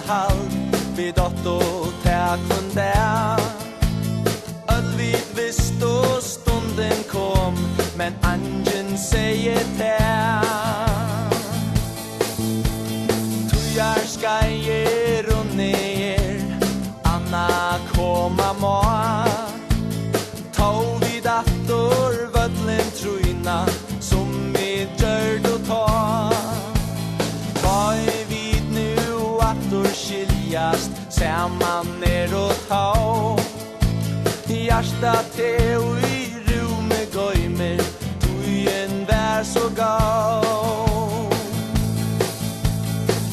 halt vi dotto takun der. Öll vi visst och stunden kom, men angen säger det. Tujar skajer och ner, Anna komma må. Tau vi dator vödlen trujna, som vi gjør och ta. Ta är vid nu attor skiljast, samman ner och ta. Hjärsta te och i rume gojmer, tujen vär så gav.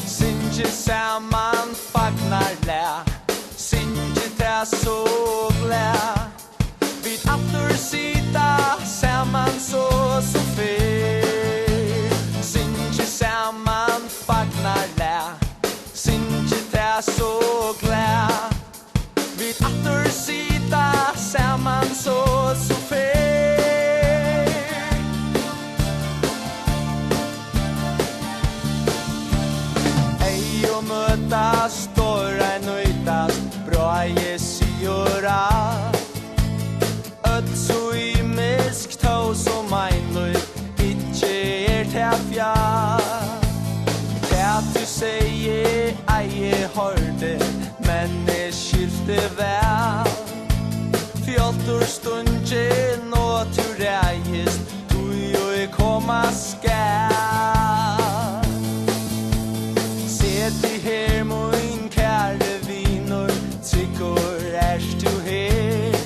Sinje samman fagnar lä, sinje te så glä. Vid attor sida samman så fel. Sinje samman fagnar lä, sinje te så glä. Vid attor sida samman så fel. Ej och mötas, stora nöjtas, bra jesura. Öt så i misk tå som ein löj, itche täfja. Tät du säger, ej hörde, men det skifte väl. Fjoltur stundjen og tu reist, du jo komma skall. Se til her min kære vinor, tryggur erst du her.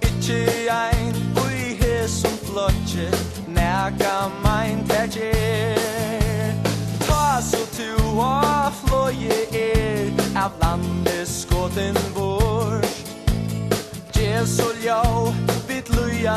Ikke ein ui her som flotje, næga mein terger. Ta så tu og fløye av landet skåten vårt. Så ljau, vitt luja